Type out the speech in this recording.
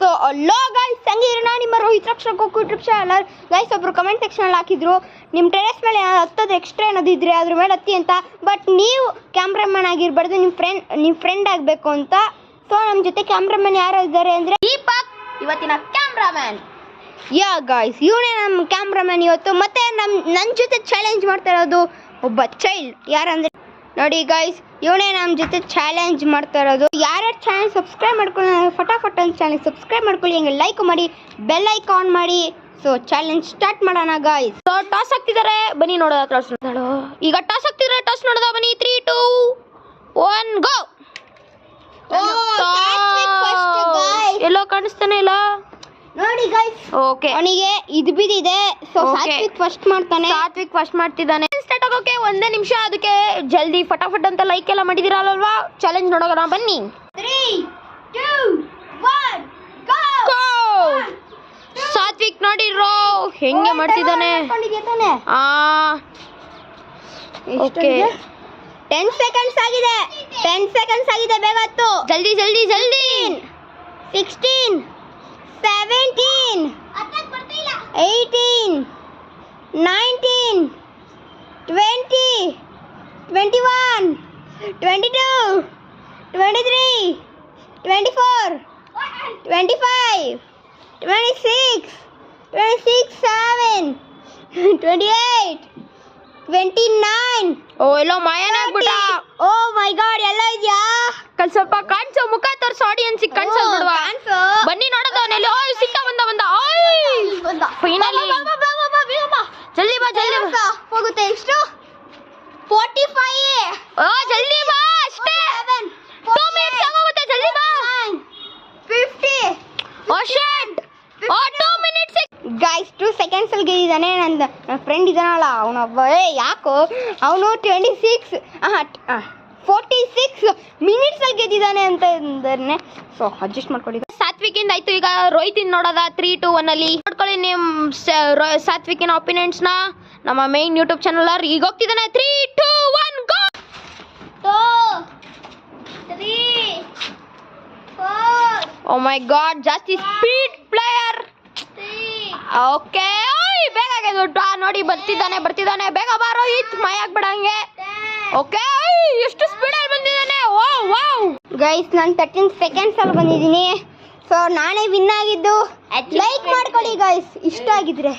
So low guys, ಸಂಗೀರ್ಣ ನಿಮ್ಮ Rohit Rakshak YouTube channel. Guys ಒಬ್ರು comment section ಹಾಕಿದ್ರು, ನಿಮ್ಮ ಟೆರೆಸ್ ಮೇಲೆ ಹತ್ತೋದು ಎಕ್ಸ್ಟ್ರಾ ಏನಾದ್ರು ಇದ್ರೆ ಅದ್ರ ಮೇಲೆ ಹತ್ತಿ ಅಂತ. ಬಟ್ ನೀವು ಕ್ಯಾಮ್ರಾಮನ್ ಆಗಿರ್ಬಾರ್ದು, ನಿಮ್ಮ ಫ್ರೆಂಡ್ ಆಗಬೇಕು ಅಂತ. ಸೊ ನಮ್ಮ ಜೊತೆ ಕ್ಯಾಮ್ರಾಮನ್ ಯಾರು ಇದ್ದಾರೆ ಅಂದರೆ ದೀಪಕ್, ಇವತ್ತಿನ ಕ್ಯಾಮ್ರಾಮನ್. ಯಾ ಗೈಸ್, ಇವನೇ ನಮ್ಮ ಕ್ಯಾಮ್ರಾಮನ್ ಇವತ್ತು. ಮತ್ತೆ ನನ್ನ ಜೊತೆ ಚಾಲೆಂಜ್ ಮಾಡ್ತಾ ಇರೋದು ಒಬ್ಬ ಚೈಲ್ಡ್. ಯಾರಂದ್ರೆ ನೋಡಿ ಗೈಸ್, ಇವನೇ ನಮ್ಮ ಜೊತೆ ಚಾಲೆಂಜ್ ಮಾಡ್ತಾ ಇರೋದು. ಯಾರ್ಯಾರು ಚಾನಲ್ ಸಬ್ಸ್ಕ್ರೈಬ್ ಮಾಡ್ಕೊಳ್ಳಿ, ಫಟಾಫಟ್ ಅಂತ ಚಾನಲ್ ಸಬ್ಸ್ಕ್ರೈಬ್ ಮಾಡ್ಕೊಳ್ಳಿ, ಹಂಗೆ ಲೈಕ್ ಮಾಡಿ, ಬೆಲ್ ಐಕಾನ್ ಮಾಡಿ. ಸೊ ಚಾಲೆಂಜ್ ಸ್ಟಾರ್ಟ್ ಮಾಡೋಣ ಗೈಸ್. ಸೊ ಟಾಸ್ ಹಾಕ್ತಿದ್ದಾರೆ, ಬನ್ನಿ ನೋಡೋದ. ಟಾಸ್ ನೋಡೋದು ಈಗ, ಟಾಸ್ ಹಾಕ್ತಿದ್ದಾರೆ, ಟಾಸ್ ನೋಡೋದ. ಬನ್ನಿ 3, 2, 1 ಗೋ. ಎಲ್ಲೋ ಕಾಣಿಸ್ತಾನೆ ಇಲ್ಲ ನೋಡಿ ಗೈಸ್. ಓಕೆ, ಅವನಿಗೆ ಇದು ಬಿದ್ದಿದೆ. ಸೊ ಸಾತ್ವಿಕ್ ಫಸ್ಟ್ ಮಾಡ್ತಾನೆ. ಸಾತ್ವಿಕ್ ಫಸ್ಟ್ ಮಾಡ್ತಿದ್ದಾನೆ. ಸ್ಟಾರ್ಟ್ ಆಗೋಕೆ ಒಂದೇ ನಿಮಿಷ, ಅದಕ್ಕೆ ಜಲ್ದಿ ಫಟಾಫಟ್ ಅಂತ ಲೈಕ್ ಎಲ್ಲ ಮಾಡಿದಿರಲ್ವಾ. ಚಾಲೆಂಜ್ ನೋಡೋಣ ಬನ್ನಿ. 3, 2, 1 ಗೋ. ಸಾತ್ವಿಕ್ ನೋಡಿರೋ ಹೆಂಗೆ ಮಾಡ್ತಿದ್ದಾನೆ. ಓಕೆ, 10 ಸೆಕೆಂಡ್ಸ್ ಆಗಿದೆ. 10 ಸೆಕೆಂಡ್ಸ್ ಆಗಿದೆ, ಬೇಗ ಹತ್ತು. ಜಲ್ದಿ ಜಲ್ದಿ ಜಲ್ದಿ. 16, 17, 18, 19, 20, 21, 22, 23, 24, 25, 26, 27, 28, 29. ಓ ಎಲ್ಲೋ ಮಾಯನ ಆಗ್ಬಿಟ್ಟ. ಓ ಮೈ ಗಾಡ್, ಎಲ್ಲ ಇದೆಯಾ? ಸ್ವಲ್ಪ ಕಾಣಿಸೋ, ಮುಖ ತೋರಿಸೋ ಆಡಿಯನ್ಸಿಗೆ ಕಾಣಿಸೋ ಬಿಡುವ. ಬನ್ನಿ ನೋಡೋದು. ಅವನಲ್ಲಿ ಓಯ್ ಸಿಕ್ಕ ಬಂದ ಫೈನಲಿ. ಜಲ್ದಿ ಬಾ ಜಲ್ದಿ ಬಾ. ಹೋಗುತ್ತೆ ಎಷ್ಟು? 45. ಓ ಜಲ್ದಿ ಬಾ, ಅಷ್ಟೇ 2 ಮಿನಿಟ್ಸ್ ಆಗೋಗುತ್ತೆ. ಜಲ್ದಿ ಬಾ. 50. ಓ ಶಿಟ್, ಓ 2 ಮಿನಿಟ್ಸ್ ಗೈಸ್. 2 ಸೆಕೆಂಡ್ಸ್ ಅಲ್ಲಿ ಗೆದ್ದಿದ್ದಾನೆ. ನನ್ನ ಫ್ರೆಂಡ್ ಇದ್ದಾನಲ್ಲ ಅವನೊಬ್ಬ, ಯಾಕೋ ಅವನು 46 ಮಿನಿಟ್ಸ್ ಅಲ್ಲಿ ಗೆದ್ದಿದ್ದಾನೆ ಅಂತ ಅಂದಾನೆ. ಸೊ ಅಡ್ಜಸ್ಟ್ ಮಾಡ್ಕೊಳ್ಳಿ. ಸಾತ್ವಿಕಿಂದ ಆಯ್ತು, ಈಗ ರೋಹಿತಿನ್ ನೋಡೋದ. 3, 2, 1 ಅಲ್ಲಿ ನೋಡ್ಕೊಳ್ಳಿ ನಿಮ್ಮ ಸಾತ್ವಿಕಿನ ಒಪಿನಿಯನ್ಸ್ನ ನಮ್ಮ ಮೈನ್ ಯೂಟ್ಯೂಬ್ ಚಾನಲ್. ಈಗ ಹೋಗ್ತಿದ್ದಾನೆ. 3, 2, 1 ಗೋ. 2, 3, 4. ಓ ಮೈ ಗಾಡ್, ಜಾಸ್ತಿ ಸ್ಪೀಡ್ ಪ್ಲೇಯರ್. ಓಕೆ, ಬೇಗ ನೋಡಿ. ಬರ್ತಿದ್ದಾನೆ. ಬೇಗ ಬಾ ರೋಹಿತ್, ಮೈ ಆಗ್ಬೇಡ ಹಂಗೆ. ಓಕೆ, ಎಷ್ಟು ಸ್ಪೀಡಲ್ಲಿ ಬಂದಿದ್ದಾನೆ. ವಾವ್ ಗೈಸ್, ನಾನು 13 ಸೆಕೆಂಡ್ಸ್ ಅಲ್ಲಿ ಬಂದಿದ್ದೀನಿ. ಸೊ ನಾನೇ ವಿನ್ ಆಗಿದ್ದು. ಲೈಕ್ ಮಾಡ್ಕೊಳ್ಳಿ ಗೈಸ್ ಇಷ್ಟ ಆಗಿದ್ರೆ.